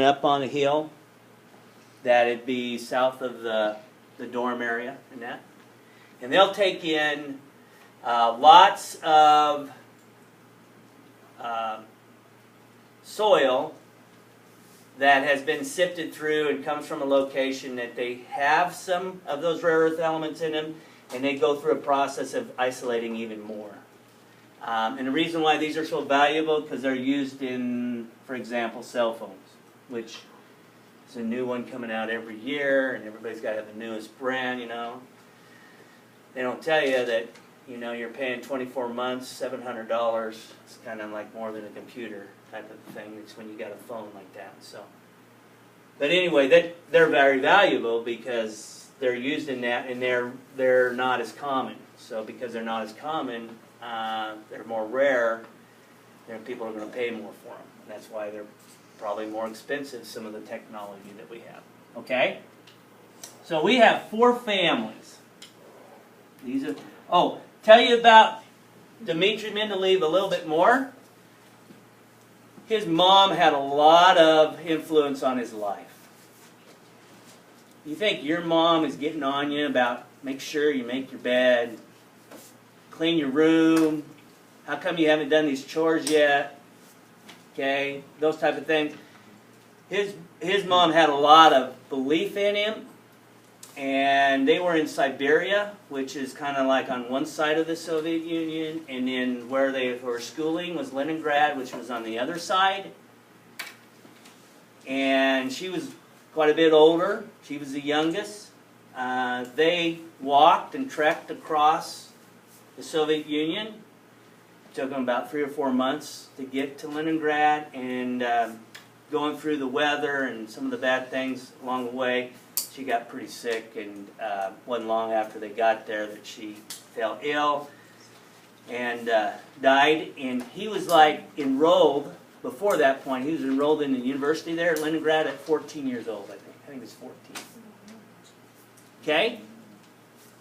went up on a hill, that'd be south of the dorm area and that. And they'll take in lots of soil that has been sifted through and comes from a location that they have some of those rare earth elements in them, and they go through a process of isolating even more. And the reason why these are so valuable, because they're used in, for example, cell phones, which is a new one coming out every year, and everybody's got to have the newest brand, you know. They don't tell you that, you know, you're paying 24 months, $700. It's kind of like more than a computer type of thing. It's when you got a phone like that. So, but anyway, they're very valuable because they're used in that, and they're not as common. So because they're not as common, they're more rare, then people are going to pay more for them. That's why they're probably more expensive, some of the technology that we have. Okay? So we have 4 families. These are, oh, tell you about Dmitry Mendeleev a little bit more. His mom had a lot of influence on his life. You think your mom is getting on you about make sure you make your bed, clean your room, how come you haven't done these chores yet? Okay, those type of things. His mom had a lot of belief in him, and they were in Siberia, which is kind of like on one side of the Soviet Union, and then where they were schooling was Leningrad, which was on the other side. And she was quite a bit older. She was the youngest. They walked and trekked across the Soviet Union. It took them about 3 or 4 months to get to Leningrad, and going through the weather and some of the bad things along the way, she got pretty sick, and wasn't long after they got there that she fell ill and died. And he was like enrolled, before that point, he was enrolled in the university there at Leningrad at 14 years old, I think. I think he was 14. Okay?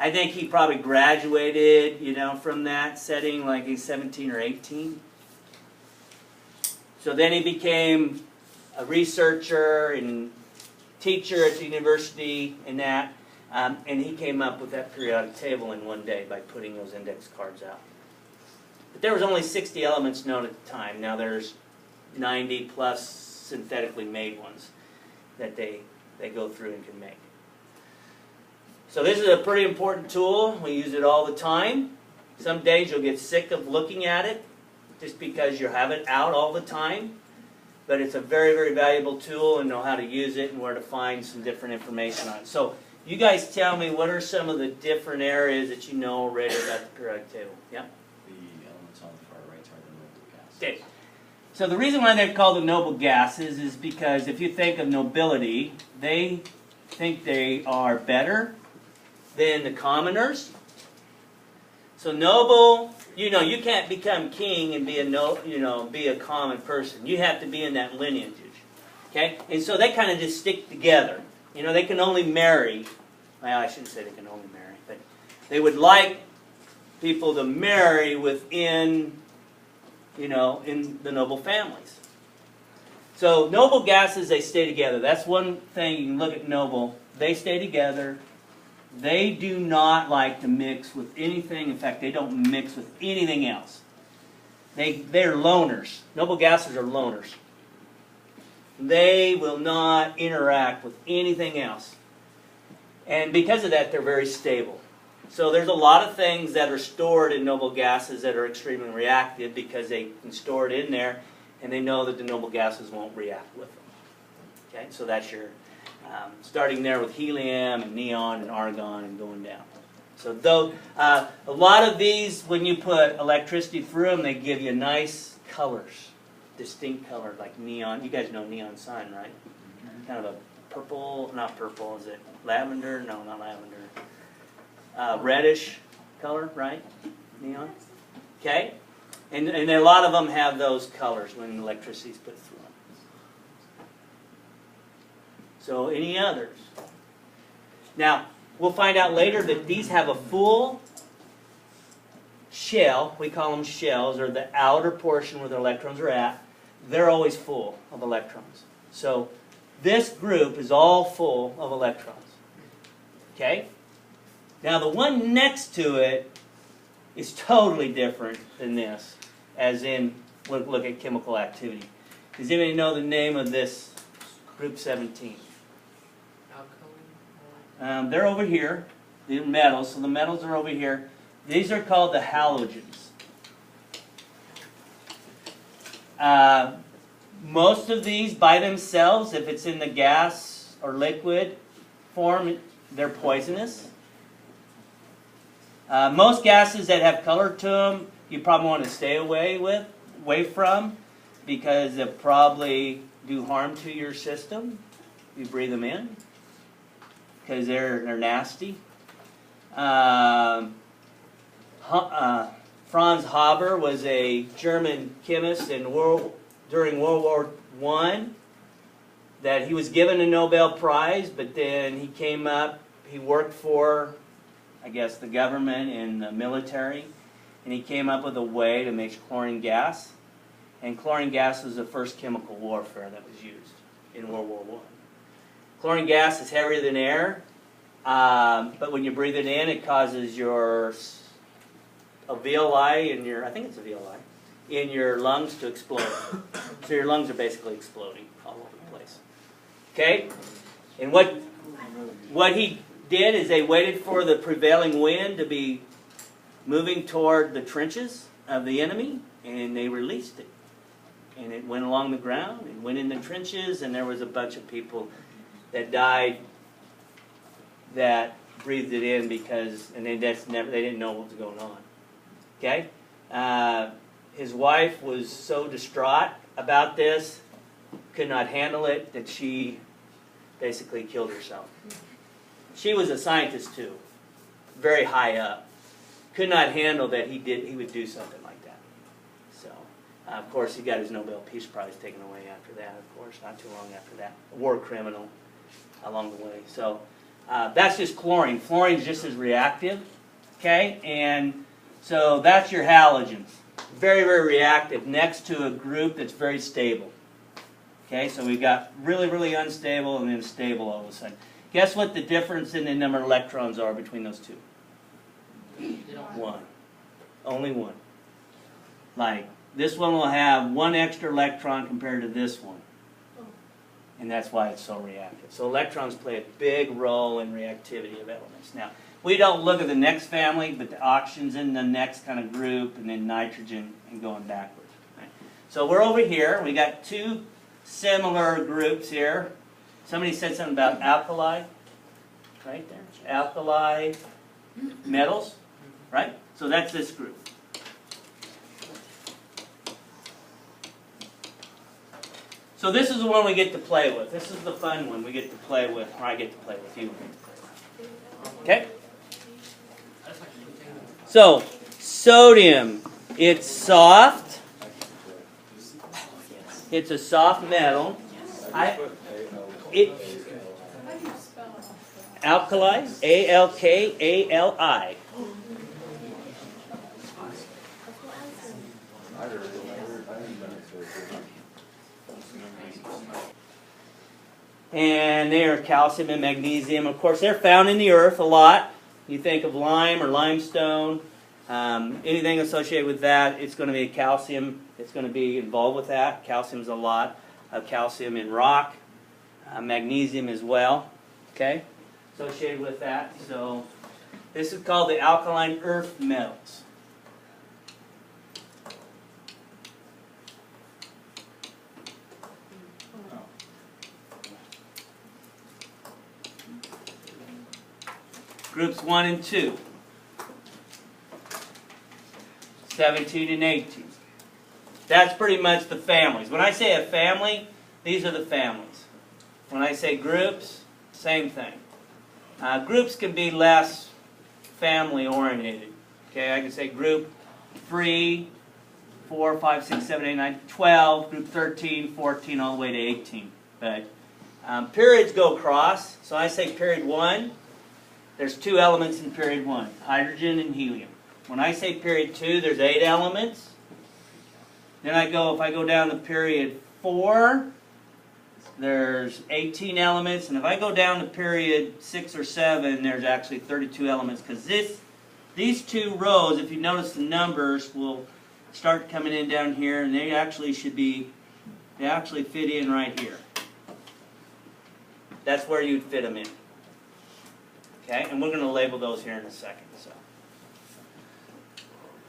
I think he probably graduated, you know, from that setting like he's 17 or 18. So then he became a researcher and teacher at the university and that, and he came up with that periodic table in one day by putting those index cards out. But there was only 60 elements known at the time. Now there's 90 plus synthetically made ones that they go through and can make. So this is a pretty important tool. We use it all the time. Some days you'll get sick of looking at it just because you have it out all the time. But it's a very, very valuable tool, and know how to use it and where to find some different information on it. So you guys tell me, what are some of the different areas that you know already about the periodic table? Yeah? The elements on the far right are the noble gases. Okay. So the reason why they're called the noble gases is because if you think of nobility, they think they are better than the commoners. So noble, you know, you can't become king and be a common person. You have to be in that lineage. Okay? And so they kind of just stick together. You know, they can only marry. Well, I shouldn't say they can only marry, but they would like people to marry within, you know, in the noble families. So noble gases, they stay together. That's one thing you can look at noble. They stay together. They do not like to mix with anything. In fact, they don't mix with anything else. They're loners. Noble gases are loners. They will not interact with anything else. And because of that, they're very stable. So there's a lot of things that are stored in noble gases that are extremely reactive because they can store it in there, and they know that the noble gases won't react with them. Okay, so that's your starting there with helium and neon and argon and going down. So though a lot of these, when you put electricity through them, they give you nice colors, distinct color like neon. You guys know neon sign, right? Kind of a purple, not purple, is it lavender? No, not lavender. Reddish color, right? Neon. Okay? And a lot of them have those colors when electricity is put through them. So any others? Now, we'll find out later that these have a full shell. We call them shells, or the outer portion where the electrons are at. They're always full of electrons. So This group is all full of electrons. Okay? Now the one next to it is totally different than this, as in, look at chemical activity. Does anybody know the name of this group 17? They're over here, the metals, so the metals are over here. These are called the halogens. Most of these by themselves, if it's in the gas or liquid form, they're poisonous. Most gases that have color to them, you probably want to stay away from, because they'll probably do harm to your system. You breathe them in, because they're nasty. Franz Haber was a German chemist during World War I, that he was given a Nobel Prize, but then he came up, he worked for, I guess, the government and the military, and he came up with a way to make chlorine gas. And chlorine gas was the first chemical warfare that was used in World War I. Chlorine gas is heavier than air, but when you breathe it in, it causes your alveoli in your, I think it's alveoli, in your lungs to explode. So your lungs are basically exploding all over the place. Okay? And what he did is they waited for the prevailing wind to be moving toward the trenches of the enemy, and they released it. And it went along the ground, and went in the trenches, and there was a bunch of people that died that breathed it in because, and they didn't know what was going on. Okay? His wife was so distraught about this, could not handle it, that she basically killed herself. She was a scientist too, very high up. Could not handle that he would do something like that. So, of course, he got his Nobel Peace Prize taken away after that, of course, not too long after that. A war criminal along the way. So, that's just chlorine. Fluorine is just as reactive, okay? And so that's your halogens. Very, very reactive next to a group that's very stable. Okay, so we've got really, really unstable and then stable all of a sudden. Guess what the difference in the number of electrons are between those two? One. Only one. Like, this one will have one extra electron compared to this one. And that's why it's so reactive. So electrons play a big role in reactivity of elements. Now, we don't look at the next family, but the oxygen's in the next kind of group, and then nitrogen, and going backwards. Right? So we're over here. We got two similar groups here. Somebody said something about alkali, right there. Alkali metals, right? So that's this group. So this is the one we get to play with. This is the fun one we get to play with, or I get to play with, you. Okay? So, sodium, it's soft. It's a soft metal. Alkali, A-L-K-A-L-I. And they are calcium and magnesium. Of course, they're found in the earth a lot. You think of lime or limestone, anything associated with that, it's going to be calcium. It's going to be involved with that. Calcium's a lot of calcium in rock. Magnesium as well. Okay? Associated with that. So, this is called the alkaline earth metals. Groups 1 and 2. 17 and 18. That's pretty much the families. When I say a family, these are the families. When I say groups, same thing. Groups can be less family oriented. Okay, I can say group 3, 4, 5, 6, 7, 8, 9, 12, group 13, 14, all the way to 18. But periods go across. So I say period 1. There's 2 elements in period 1, hydrogen and helium. When I say period 2, there's 8 elements. Then if I go down to period 4, there's 18 elements, and if I go down to period 6 or 7, there's actually 32 elements, because these two rows, if you notice the numbers, will start coming in down here, and they actually fit in right here. That's where you'd fit them in. Okay, and we're going to label those here in a second.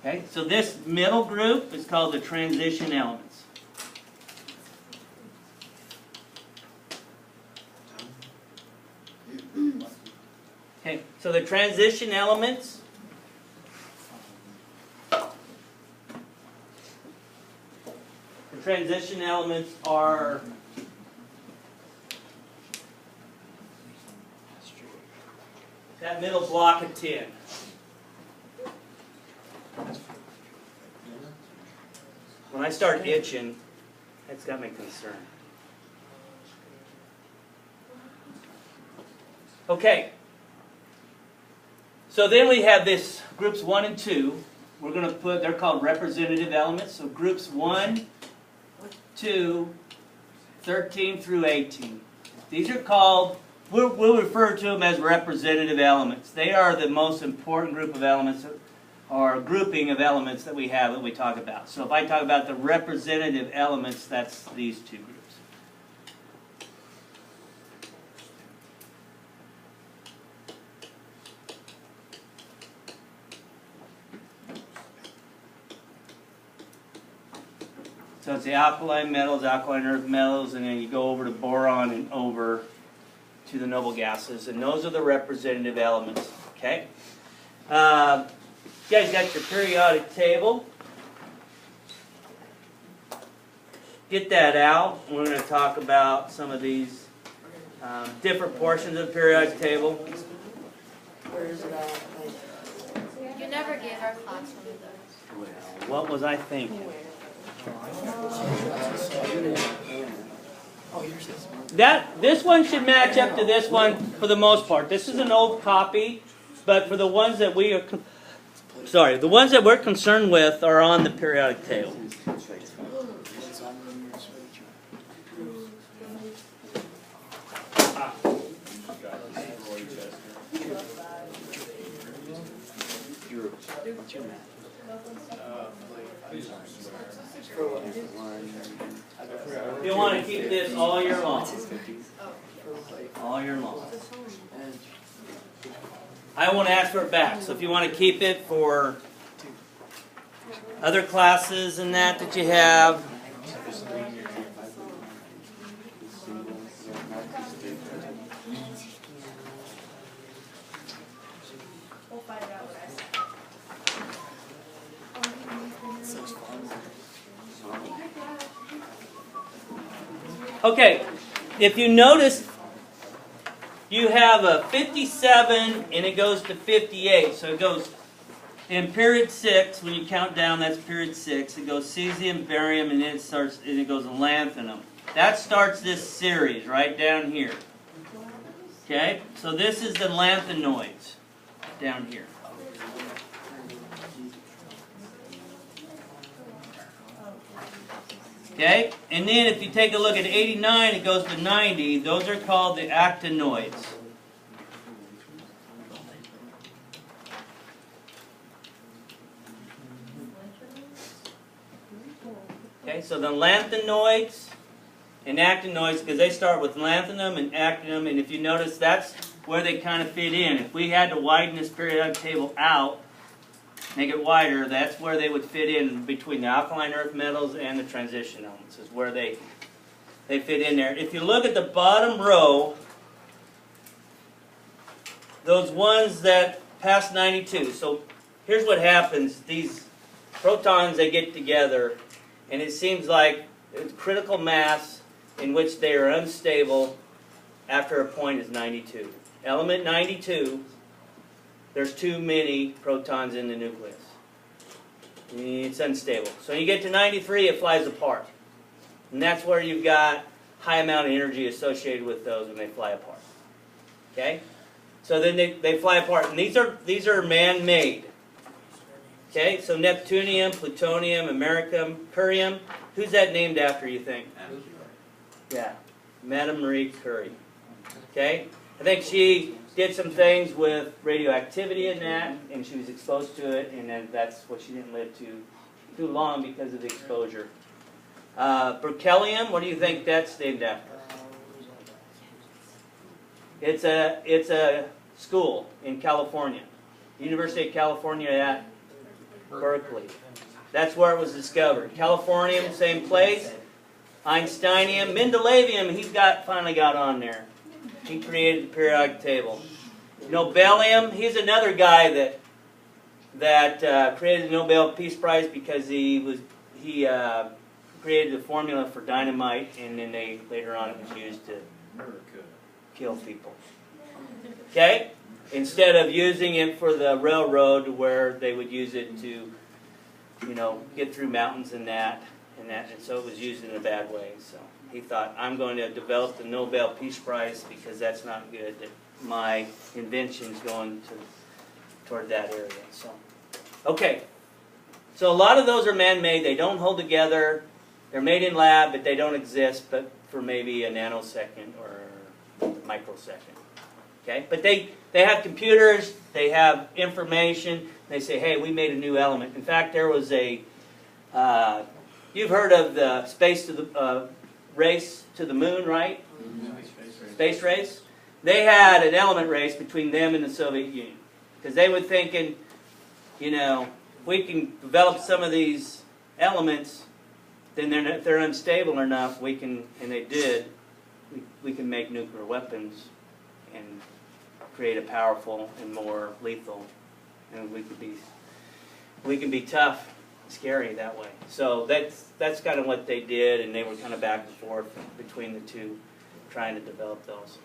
Okay, so this middle group is called the transition elements. Okay, so the transition elements are that middle block of 10. When I start itching, that's got me concerned. Okay. So then we have this groups 1 and 2. We're going to put, they're called representative elements. So groups 1, 2, 13 through 18. These are called, we'll refer to them as representative elements. They are the most important group of elements, or grouping of elements that we have that we talk about. So if I talk about the representative elements, that's these two groups. So it's the alkali metals, alkaline earth metals, and then you go over to boron and over to the noble gases, and those are the representative elements. Okay. You guys got your periodic table. Get that out. We're going to talk about some of these different portions of the periodic table. Where is it at? You never gave our class one of those. What was I thinking? This one should match up to this one for the most part. This is an old copy, but for the ones that we are, the ones that we're concerned with are on the periodic table. You want to keep this all year long. All year long. I won't ask for it back, so if you want to keep it for other classes and that you have. Okay, if you notice, you have a 57 and it goes to 58. So it goes in period 6, when you count down, that's period 6. It goes cesium, barium, and then it goes lanthanum. That starts this series right down here. Okay, so this is the lanthanoids down here. Okay, and then if you take a look at 89, it goes to 90. Those are called the actinoids. Okay, so the lanthanoids and actinoids, because they start with lanthanum and actinum, and if you notice, that's where they kind of fit in. If we had to widen this periodic table out, make it wider, that's where they would fit in between the alkaline earth metals and the transition elements, is where they fit in there. If you look at the bottom row, those ones that pass 92, so here's what happens. These protons, they get together, and it seems like it's critical mass in which they are unstable after a point is 92. Element 92, there's too many protons in the nucleus. It's unstable. So you get to 93, it flies apart. And that's where you've got high amount of energy associated with those when they fly apart. Okay? So then they fly apart. And these are man-made. Okay? So neptunium, plutonium, americium, curium. Who's that named after, you think? Yeah. Madame Marie Curie. Okay? I think she did some things with radioactivity in that, and she was exposed to it, and then that's what she didn't live too long because of the exposure. Berkelium, what do you think that's named after? It's a school in California, University of California at Berkeley. That's where it was discovered. Californium, same place. Einsteinium, Mendelevium, finally got on there. He created the periodic table. Nobelium, he's another guy that created the Nobel Peace Prize because he created the formula for dynamite, and then later on it was used to kill people. Okay? Instead of using it for the railroad, where they would use it to, get through mountains and so it was used in a bad way. So he thought, I'm going to develop the Nobel Peace Prize because that's not good that my invention's going toward that area. So, okay. So a lot of those are man-made. They don't hold together. They're made in lab, but they don't exist but for maybe a nanosecond or a microsecond. Okay? But they have computers. They have information. They say, hey, we made a new element. In fact, there was you've heard of the race to the moon, right? Mm-hmm. Space race. They had an element race between them and the Soviet Union. Because they were thinking, if we can develop some of these elements, then if they're unstable enough, we can make nuclear weapons and create a powerful and more lethal, and we can be tough, scary that way. So that's kind of what they did, and they were kind of back and forth between the two, trying to develop those.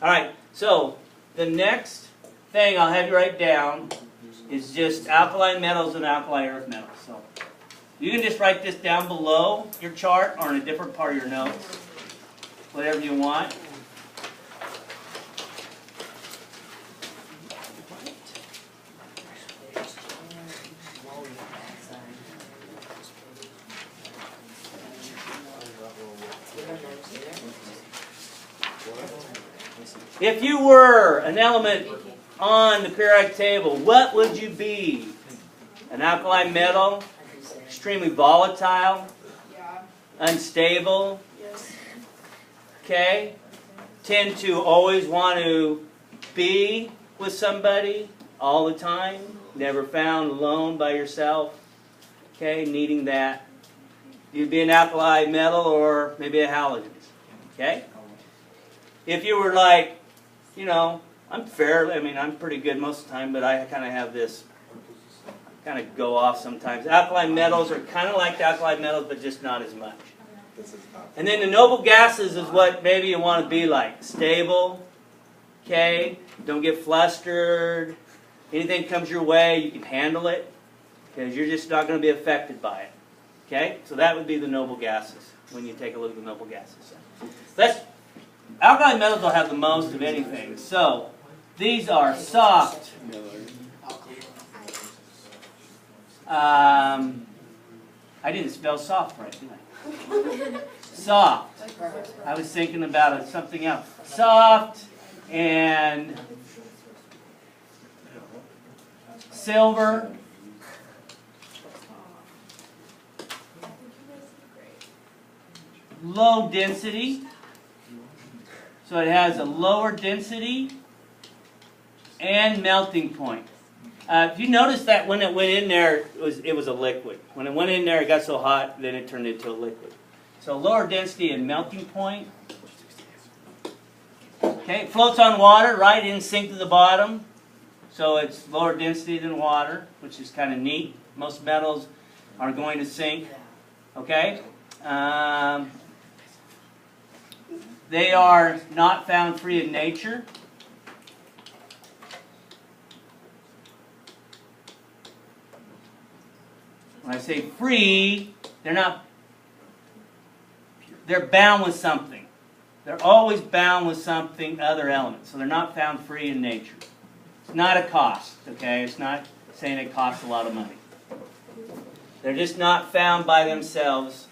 All right, so the next thing I'll have you write down is just alkali metals and alkali earth metals. So you can just write this down below your chart or in a different part of your notes, whatever you want. If you were an element on the periodic table, what would you be? An alkali metal? Extremely volatile? Unstable? Okay? Tend to always want to be with somebody all the time? Never found alone by yourself? Okay? Needing that. You'd be an alkali metal or maybe a halogens. Okay? If you were like, I'm pretty good most of the time, but I kind of have this, kind of go off sometimes. Alkali metals are kind of like the alkali metals, but just not as much. And then the noble gases is what maybe you want to be like. Stable, okay? Don't get flustered. Anything comes your way, you can handle it, because you're just not going to be affected by it. Okay? So that would be the noble gases, when you take a look at the noble gases. Alkali metals will have the most of anything. So, these are soft. I didn't spell soft right, did I? Soft. I was thinking about something else. Soft and silver. Low density. So it has a lower density and melting point. If you notice that when it went in there, it was a liquid. When it went in there, it got so hot, then it turned into a liquid. So lower density and melting point. Okay, it floats on water, right? It didn't sink to the bottom. So it's lower density than water, which is kind of neat. Most metals are going to sink. Okay? They are not found free in nature. When I say free, they're bound with something. They're always bound with something, other elements. So they're not found free in nature. It's not a cost, okay? It's not saying it costs a lot of money. They're just not found by themselves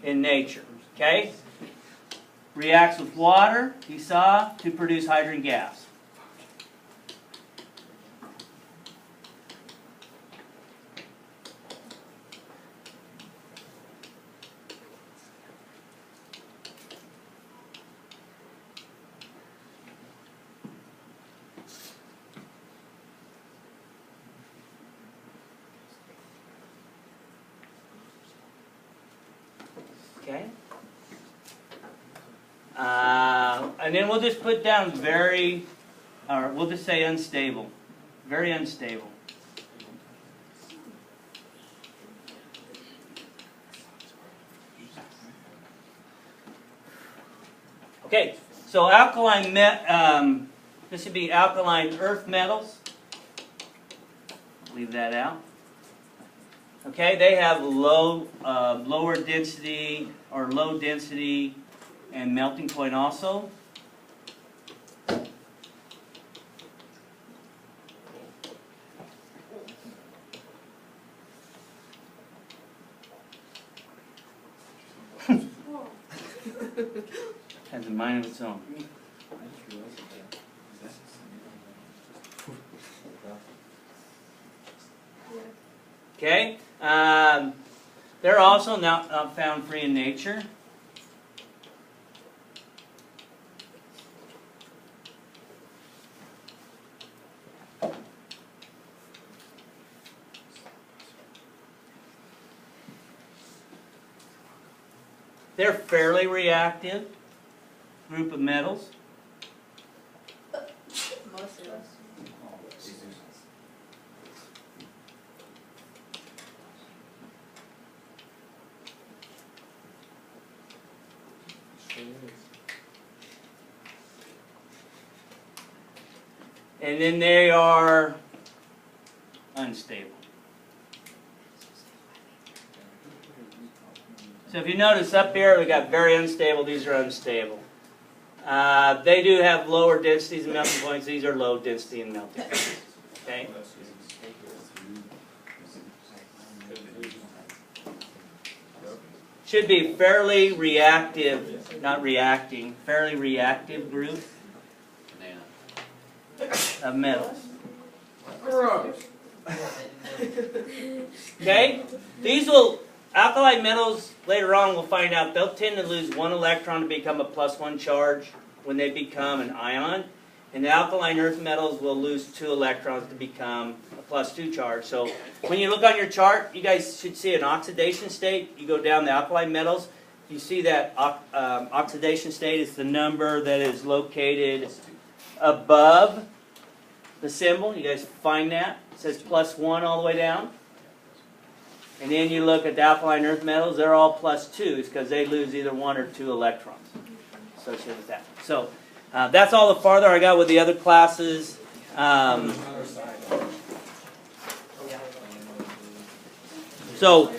in nature, okay? reacts with water, you saw, to produce hydrogen gas. Okay. And then we'll just put down very, or we'll just say unstable. Very unstable. Okay, so this would be alkaline earth metals. Leave that out. Okay, they have lower density or low density and melting point also. Has a mind of its own. Okay, they're also not found free in nature. They're fairly reactive group of metals. Most of us. And then they are unstable. So if you notice up here, we got very unstable, these are unstable. They do have lower densities and melting points, these are low density and melting points. Okay? Should be fairly reactive, not reacting, fairly reactive group of metals. Okay? These will, alkali metals, later on we'll find out, they'll tend to lose one electron to become a +1 charge when they become an ion. And the alkaline earth metals will lose 2 electrons to become a +2 charge. So when you look on your chart, you guys should see an oxidation state. You go down the alkali metals, you see that oxidation state is the number that is located above the symbol. You guys find that? It says +1 all the way down. And then you look at the alkaline earth metals, they're all +2s because they lose either 1 or 2 electrons associated with that. So that's all the farther I got with the other classes. So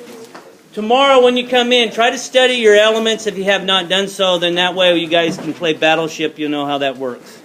tomorrow when you come in, try to study your elements if you have not done so. Then that way you guys can play Battleship. You'll know how that works.